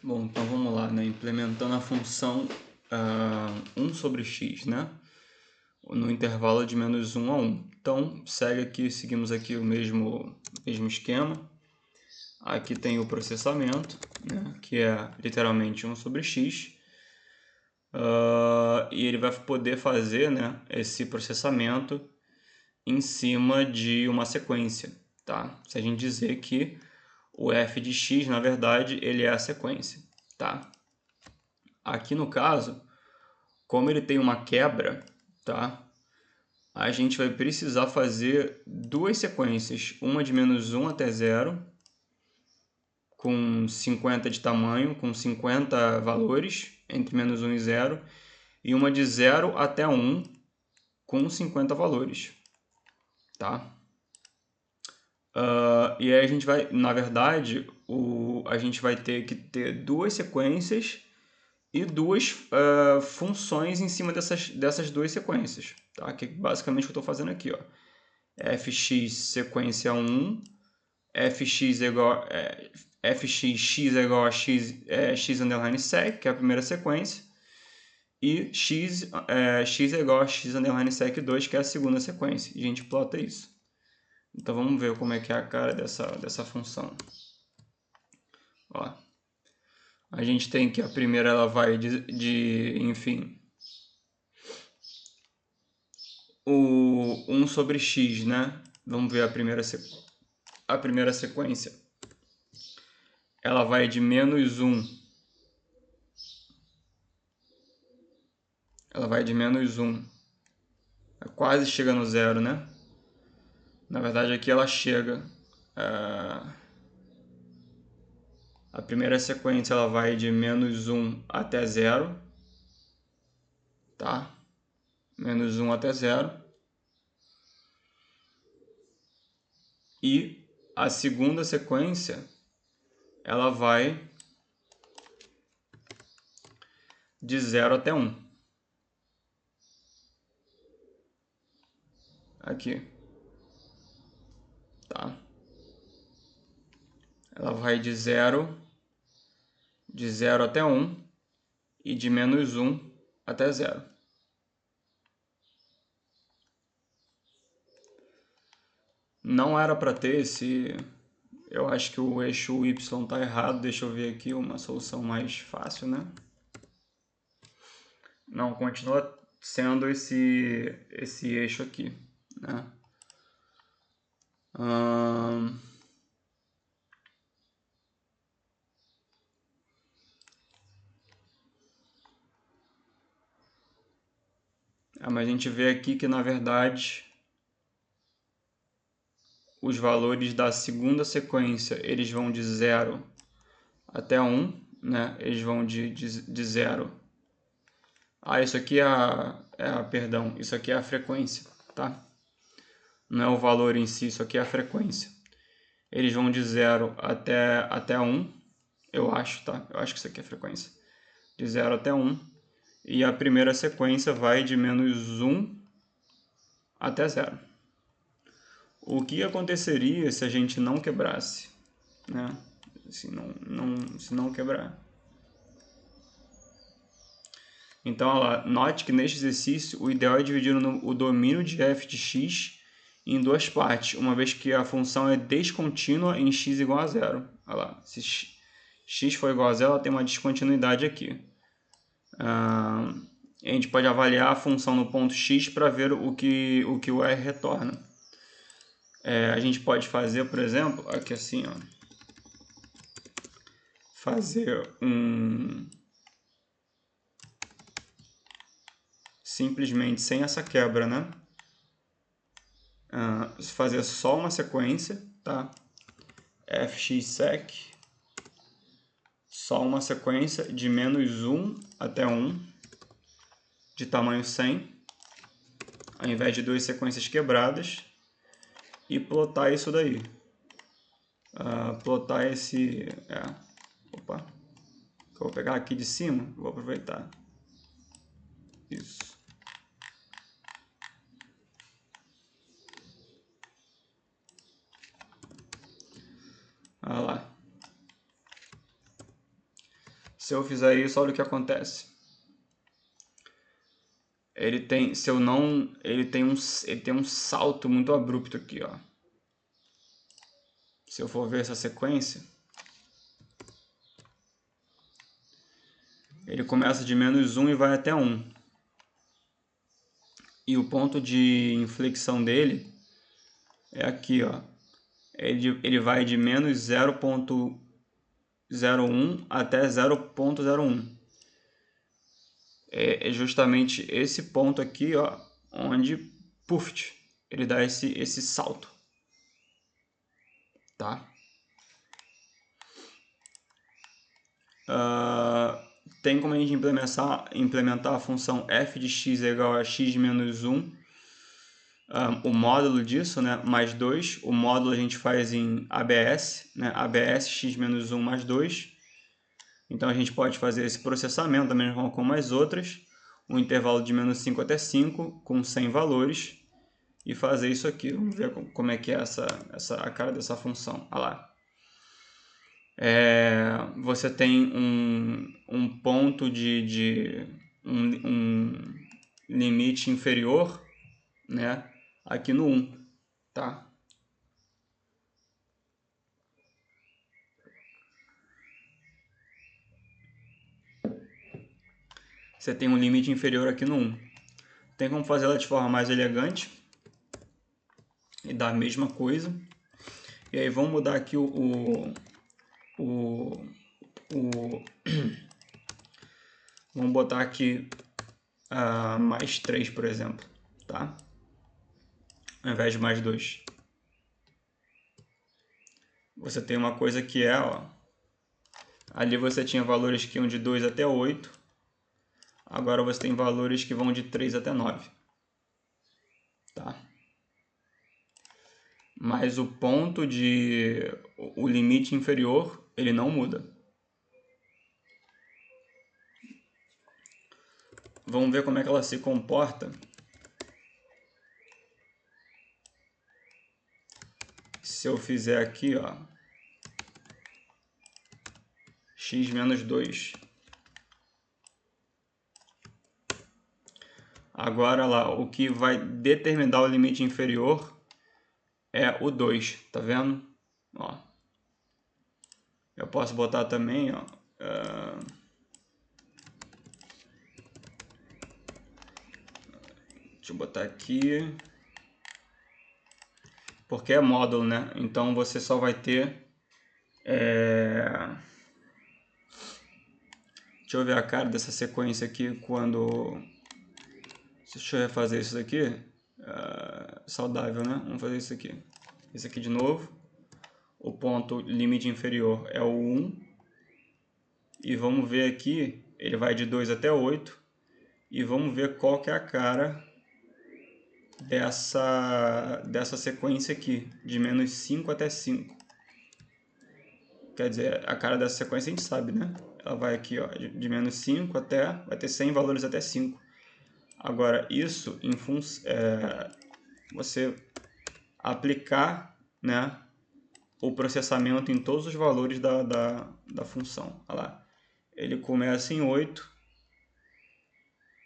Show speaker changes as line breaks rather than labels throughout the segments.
Bom, então vamos lá, né? Implementando a função 1 sobre x, né? No intervalo de menos 1 a 1. Então, seguimos aqui o mesmo esquema. Aqui tem o processamento, né? Que é literalmente 1 sobre x. E ele vai poder fazer, né, esse processamento em cima de uma sequência, tá? Se a gente dizer que o f de x, na verdade, ele é a sequência, tá? Aqui no caso, como ele tem uma quebra, tá? A gente vai precisar fazer duas sequências, uma de menos 1 até 0, com 50 de tamanho, com 50 valores, entre menos 1 e 0, e uma de 0 até 1, com 50 valores, tá? E aí a gente vai, na verdade, a gente vai ter que ter duas sequências e duas funções em cima dessas duas sequências, tá? Que é basicamente o que eu estou fazendo aqui, ó. fx sequência 1, fx x é igual a x underline sec, que é a primeira sequência, e x é igual a x underline sec 2, que é a segunda sequência. E a gente plota isso. Então vamos ver como é que é a cara dessa função. Ó, a gente tem que a primeira ela vai enfim, o 1 sobre x, né? Vamos ver a primeira sequência. Ela vai de menos 1. Ela vai de menos 1. Quase chega no zero, né? Na verdade aqui ela chega. A primeira sequência ela vai de menos 1 até 0. Tá? Menos 1 até 0. E a segunda sequência ela vai de 0 até 1. Aqui. Tá? Ela vai de 0 até 1 e de menos 1 até 0. Não era para ter esse... Eu acho que o eixo y está errado. Deixa eu ver aqui uma solução mais fácil, né? Não, continua sendo esse eixo aqui, né? Mas a gente vê aqui que, na verdade, os valores da segunda sequência, eles vão de 0 até 1, né? Eles vão de 0. Isso aqui perdão, isso aqui é a frequência, tá? Não é o valor em si, isso aqui é a frequência. Eles vão de 0 até 1, eu acho, tá? Eu acho que isso aqui é a frequência. De 0 até 1. E a primeira sequência vai de menos 1 até 0. O que aconteceria se a gente não quebrasse, né? Se não quebrar. Então, olha lá, note que neste exercício o ideal é dividir o domínio de f de x em duas partes, uma vez que a função é descontínua em x igual a 0. Olha lá, se x for igual a 0, ela tem uma descontinuidade aqui. A gente pode avaliar a função no ponto x para ver o que o r retorna. A gente pode fazer, por exemplo, aqui assim, ó, fazer simplesmente sem essa quebra, né? Fazer só uma sequência, tá? fx sec, só uma sequência de menos 1 até 1, de tamanho 100, ao invés de duas sequências quebradas, e plotar isso daí. Plotar esse... opa, que eu vou pegar aqui de cima, vou aproveitar. Isso. Olha lá. Se eu fizer isso, olha o que acontece. Ele tem, se eu não, ele tem um salto muito abrupto aqui, ó. Se eu for ver essa sequência, ele começa de -1 e vai até 1. E o ponto de inflexão dele é aqui, ó. Ele vai de -0.01 até 0.01. É justamente esse ponto aqui, ó, onde, puf, ele dá esse salto, tá? Tem como a gente implementar a função f de x é igual a x menos 1, o módulo disso, né, mais 2. O módulo a gente faz em ABS, né, ABS x menos 1 mais 2. Então a gente pode fazer esse processamento da mesma forma como as outras, um intervalo de -5 até 5, com 100 valores, e fazer isso aqui. Vamos ver como é que é a cara dessa função. Olha lá. Você tem um ponto um limite inferior, né, aqui no 1, tá? Você tem um limite inferior aqui no 1. Tem como fazer ela de forma mais elegante e dar a mesma coisa. E aí vamos mudar aqui vamos botar aqui mais 3, por exemplo, tá? Ao invés de mais 2. Você tem uma coisa que é, ó, ali você tinha valores que iam de 2 até 8. Agora você tem valores que vão de 3 até 9. Tá? Mas o ponto o limite inferior, ele não muda. Vamos ver como é que ela se comporta se eu fizer aqui, ó, x menos 2. Agora lá, o que vai determinar o limite inferior é o 2, tá vendo? Ó. Eu posso botar também, ó, deixa eu botar aqui, porque é módulo, né? Então você só vai ter, deixa eu ver a cara dessa sequência aqui quando, deixa eu refazer isso daqui, saudável, né? Vamos fazer isso aqui. Esse aqui de novo. O ponto limite inferior é o 1. E vamos ver aqui, ele vai de 2 até 8. E vamos ver qual que é a cara dessa sequência aqui, de -5 até 5. Quer dizer, a cara dessa sequência a gente sabe, né? Ela vai aqui, ó, de -5 até, vai ter 100 valores até 5. Agora, isso em você aplicar, né, o processamento em todos os valores da função. Olha lá. Ele começa em 8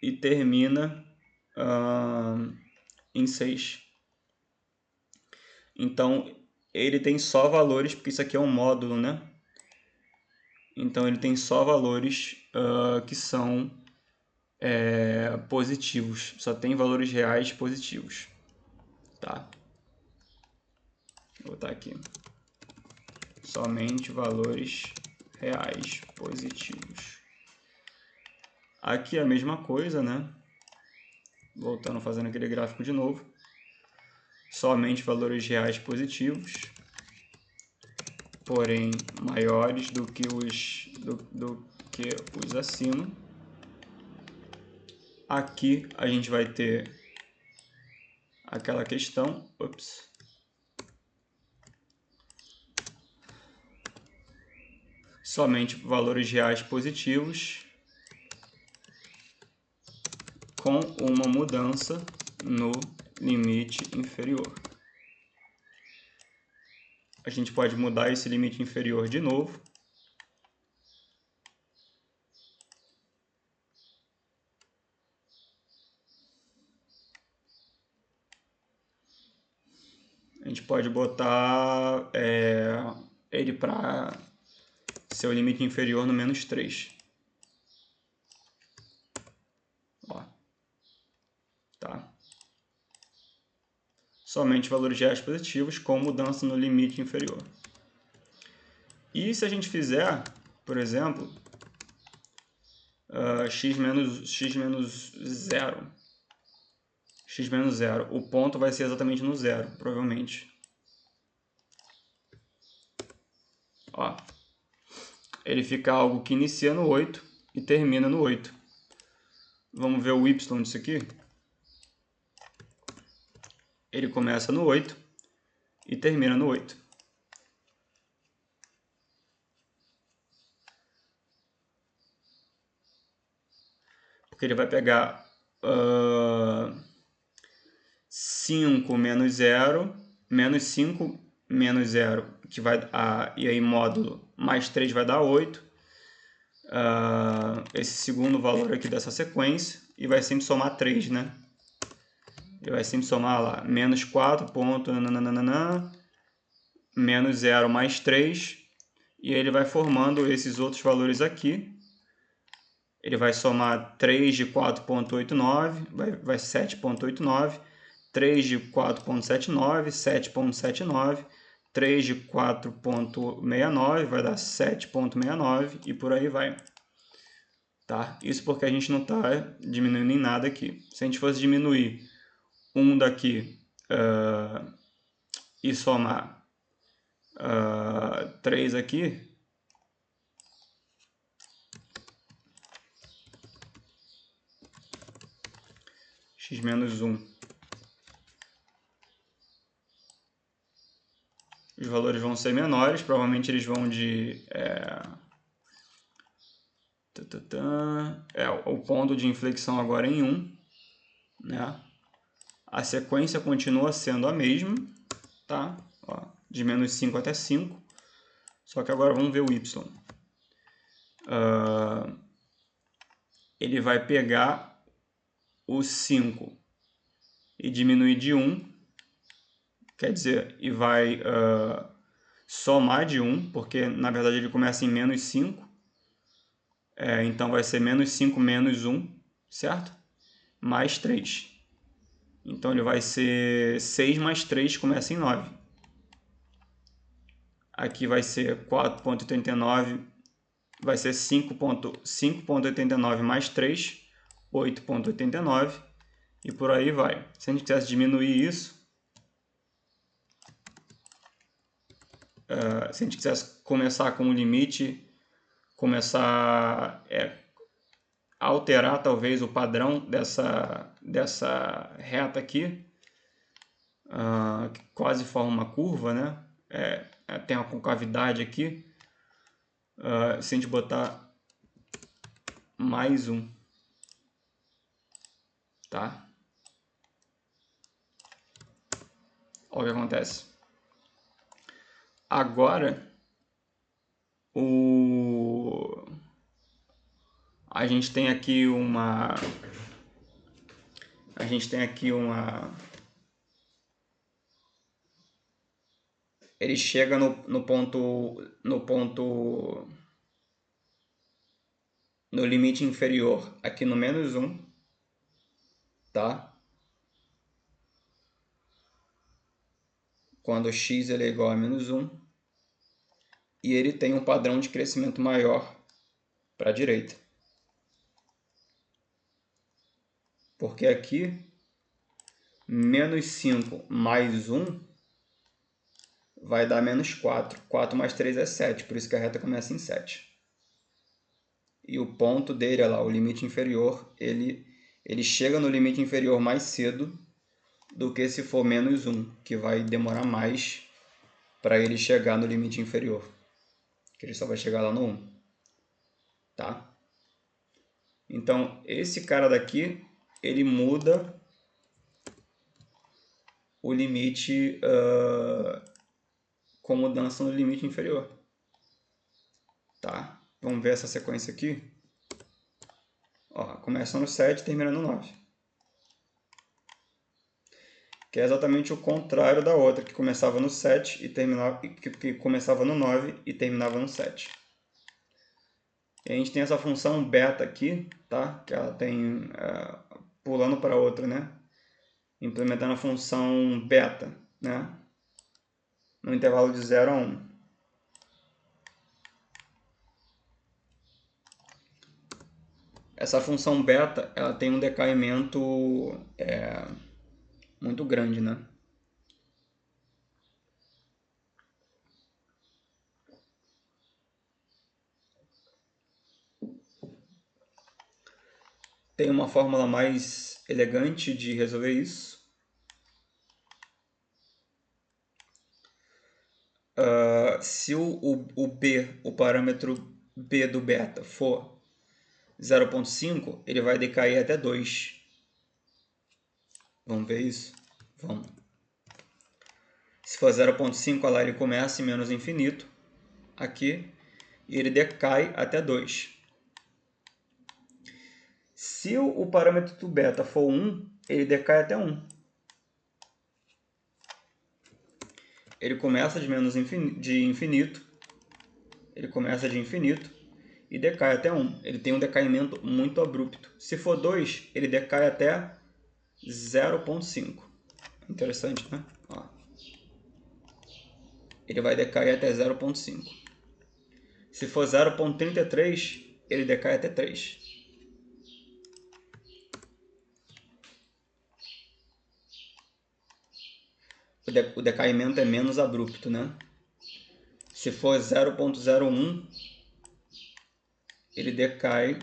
e termina em 6. Então, ele tem só valores, porque isso aqui é um módulo, né? Então, ele tem só valores que são positivos. Só tem valores reais positivos. Tá? Vou botar aqui. Somente valores reais positivos. Aqui é a mesma coisa, né? Voltando, fazendo aquele gráfico de novo. Somente valores reais positivos, porém maiores do que os acima. Aqui a gente vai ter aquela questão, somente valores reais positivos com uma mudança no limite inferior. A gente pode mudar esse limite inferior de novo. gente pode botar ele para ser o limite inferior no menos 3. Ó, tá? Somente valores reais positivos com mudança no limite inferior. E se a gente fizer, por exemplo, x menos 0. X menos 0. O ponto vai ser exatamente no 0, provavelmente. Ó, ele fica algo que inicia no 8 e termina no 8. Vamos ver o y disso aqui. Ele começa no 8 e termina no 8. Porque ele vai pegar 5 menos 0, menos 5 menos 0, que vai, e aí módulo mais 3 vai dar 8. Esse segundo valor aqui dessa sequência, e vai sempre somar 3, né? Ele vai sempre somar lá, menos 4, ponto, nananana, menos 0 mais 3, e ele vai formando esses outros valores aqui. Ele vai somar 3 de 4,89, vai 7,89, 3 de 4,79, 7,79, 3 de 4,69, vai dar 7,69 e por aí vai. Tá? Isso porque a gente não está diminuindo em nada aqui. Se a gente fosse diminuir um daqui e somar 3 aqui, x menos 1. Os valores vão ser menores, provavelmente eles vão de... o ponto de inflexão agora em 1, né? A sequência continua sendo a mesma, tá? Ó, de menos 5 até 5, só que agora vamos ver o y. Ele vai pegar o 5 e diminuir de 1, quer dizer, e vai somar de 1, porque na verdade ele começa em menos 5, então vai ser menos 5 menos 1, certo? Mais 3. Então ele vai ser 6 mais 3, começa em 9. Aqui vai ser 4,89, vai ser 5,89 mais 3, 8,89, e por aí vai. Se a gente quisesse diminuir isso, se a gente quisesse começar com o limite, começar a alterar talvez o padrão dessa reta aqui, que quase forma uma curva, né? Tem uma concavidade aqui. Se a gente botar mais 1, tá? Olha o que acontece. Agora, a gente tem aqui uma... Ele chega no limite inferior, aqui no menos 1, tá? Quando x ele é igual a menos 1, e ele tem um padrão de crescimento maior para a direita. Porque aqui, menos 5 mais 1 vai dar menos 4. 4 mais 3 é 7, por isso que a reta começa em 7. E o ponto dele, olha lá, o limite inferior, ele chega no limite inferior mais cedo do que se for menos 1, que vai demorar mais para ele chegar no limite inferior. Que ele só vai chegar lá no 1. Tá? Então, esse cara daqui, ele muda o limite com mudança no limite inferior. Tá? Vamos ver essa sequência aqui. Ó, começa no 7 e termina no 9. que é exatamente o contrário da outra, que começava no 7 e terminava, que começava no 9 e terminava no 7. E a gente tem essa função beta aqui, tá? Que ela tem, pulando para outra, né? Implementando a função beta, né? No intervalo de 0 a 1. Essa função beta, ela tem um decaimento muito grande, né? Tem uma fórmula mais elegante de resolver isso. Se o B, o parâmetro B do beta for 0,5, ele vai decair até 2. Vamos ver isso? Vamos. Se for 0,5, lá ele começa em menos infinito, aqui, e ele decai até 2. Se o parâmetro do beta for 1, ele decai até 1. Ele começa de infinito, ele começa de infinito e decai até 1. Ele tem um decaimento muito abrupto. Se for 2, ele decai até 0,5. Interessante, né? Ó. Ele vai decair até 0,5. Se for 0,33, ele decai até 3. O decaimento é menos abrupto, né? Se for 0,01, ele decai...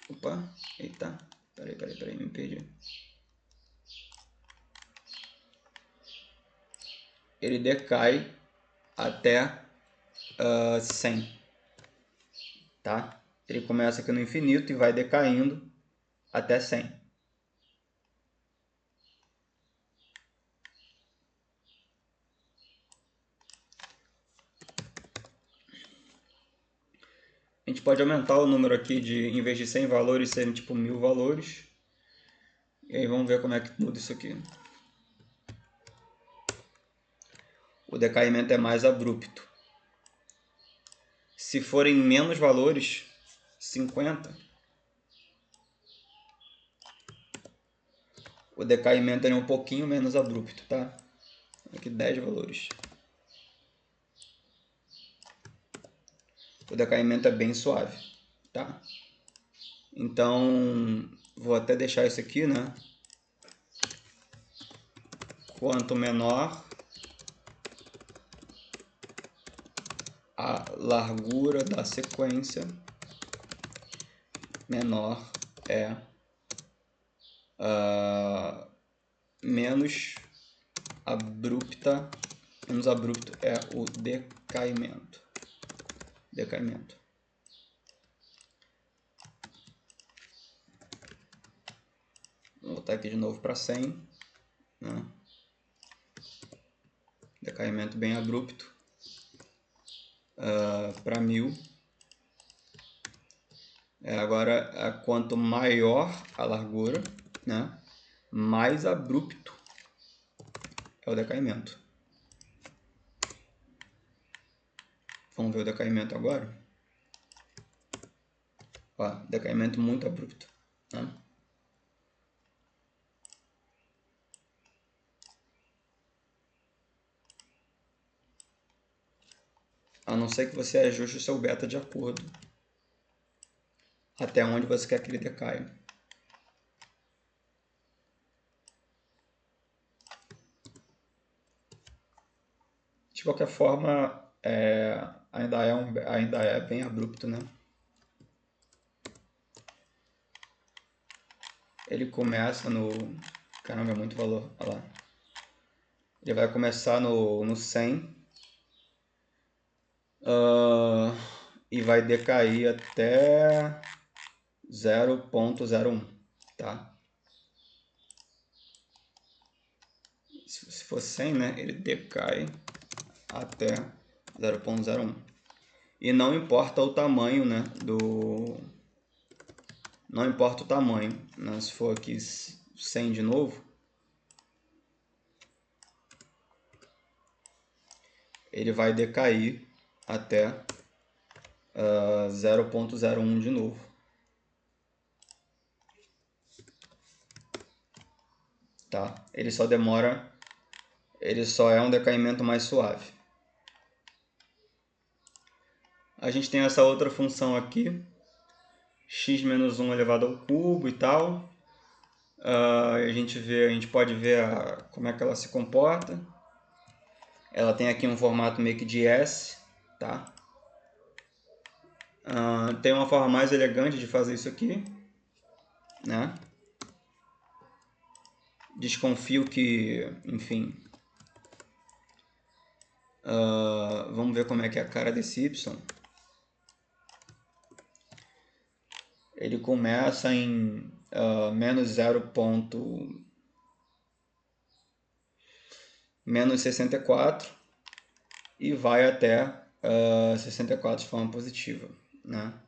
Opa, eita, peraí, me perdi. Ele decai até 100, tá? Ele começa aqui no infinito e vai decaindo até 100. A gente pode aumentar o número aqui de, em vez de 100 valores, serem tipo 1000 valores. E aí vamos ver como é que muda isso aqui. O decaimento é mais abrupto. Se forem menos valores, 50, o decaimento é um pouquinho menos abrupto, tá? Aqui 10 valores. O decaimento é bem suave, tá? Então, vou até deixar isso aqui, né? Quanto menor a largura da sequência, menor é menos abrupto é o decaimento. Vou botar aqui de novo para 100, né? Decaimento bem abrupto. Para 1000. Agora, quanto maior a largura, né, mais abrupto é o decaimento. Vamos ver o decaimento agora. Ó, decaimento muito abrupto, né? A não ser que você ajuste o seu beta de acordo até onde você quer que ele decaia. De qualquer forma, ainda é bem abrupto, né? Ele começa no... Caramba, é muito valor. Olha lá. Ele vai começar no 100. E vai decair até 0,01, tá? Se for 100, né, ele decai até 0,01. E não importa o tamanho, né, não importa o tamanho, né? Se for aqui 100 de novo, ele vai decair até 0.01 de novo. Tá? Ele só é um decaimento mais suave. A gente tem essa outra função aqui, x menos 1 elevado ao cubo e tal. A gente pode ver como é que ela se comporta. Ela tem aqui um formato meio que de S, tá? Tem uma forma mais elegante de fazer isso aqui, né? Desconfio que, enfim... vamos ver como é que é a cara desse Y. Ele começa em menos 64 e vai até 64 de forma positiva, né?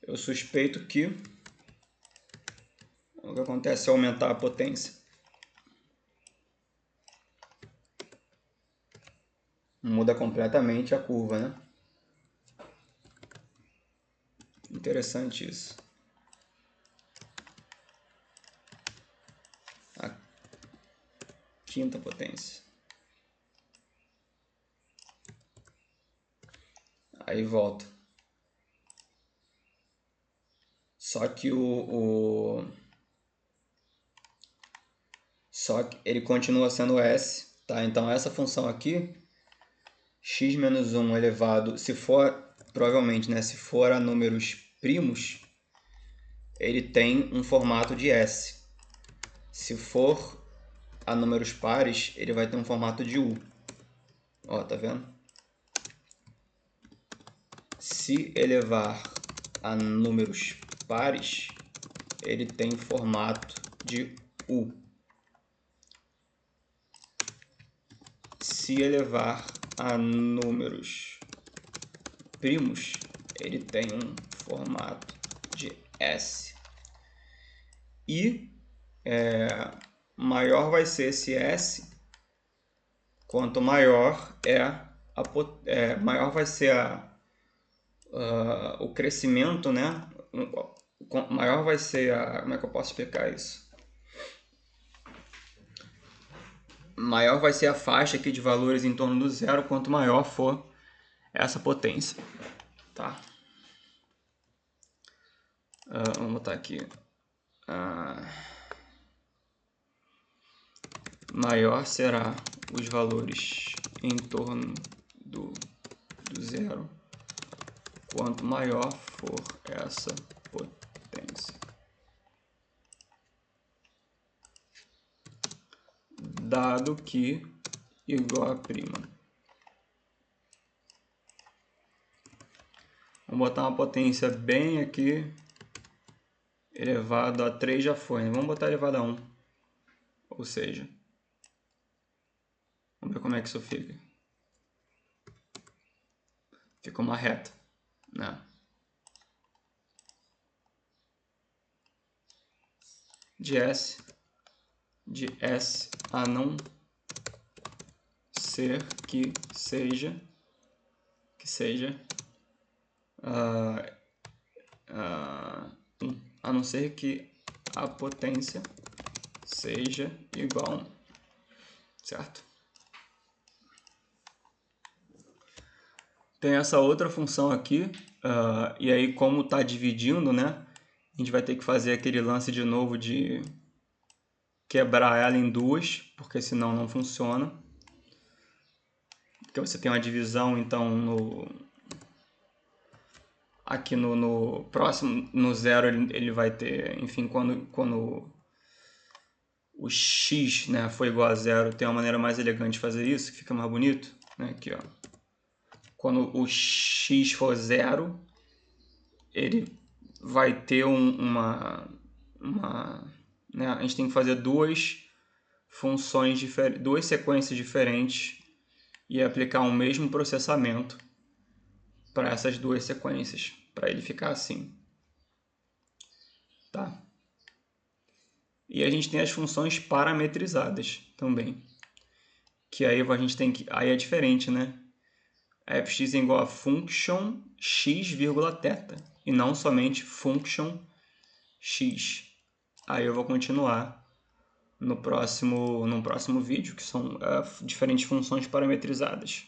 Eu suspeito que o que acontece é aumentar a potência. Muda completamente a curva, né? Interessante isso. A quinta potência. Aí volta. Só que ele continua sendo S, tá? Então essa função aqui, x menos 1 elevado, se for, provavelmente, né, se for a números primos, ele tem um formato de S. Se for a números pares, ele vai ter um formato de U. Ó, tá vendo? Se elevar a números pares, ele tem formato de U. Se elevar a números primos, ele tem um formato de S. E maior vai ser esse S, quanto maior maior vai ser o crescimento, né? Maior vai ser como é que eu posso explicar isso? Maior vai ser a faixa aqui de valores em torno do zero, quanto maior for essa potência, tá? Vamos botar aqui. Maior será os valores em torno do zero, quanto maior for essa potência. Dado que igual a prima. Vamos botar uma potência bem aqui, elevado a 3 já foi, né? Vamos botar elevado a 1. Ou seja, vamos ver como é que isso fica. Fica uma reta, né? De S a não ser que seja a não ser que a potência seja igual a 1, certo? Tem essa outra função aqui, e aí como está dividindo, né, a gente vai ter que fazer aquele lance de novo de quebrar ela em duas, porque senão não funciona. Porque você tem uma divisão, então aqui no próximo, no zero, ele vai ter, enfim, quando o x, né, for igual a zero, tem uma maneira mais elegante de fazer isso, que fica mais bonito, né, aqui, ó. Quando o x for zero, ele vai ter né, a gente tem que fazer duas funções diferentes, duas sequências diferentes e aplicar o mesmo processamento para essas duas sequências, para ele ficar assim. Tá? E a gente tem as funções parametrizadas também. Que aí a gente tem que... Aí é diferente, né? fx é igual a function x, θ. E não somente function x. Aí eu vou continuar no próximo vídeo, que são diferentes funções parametrizadas.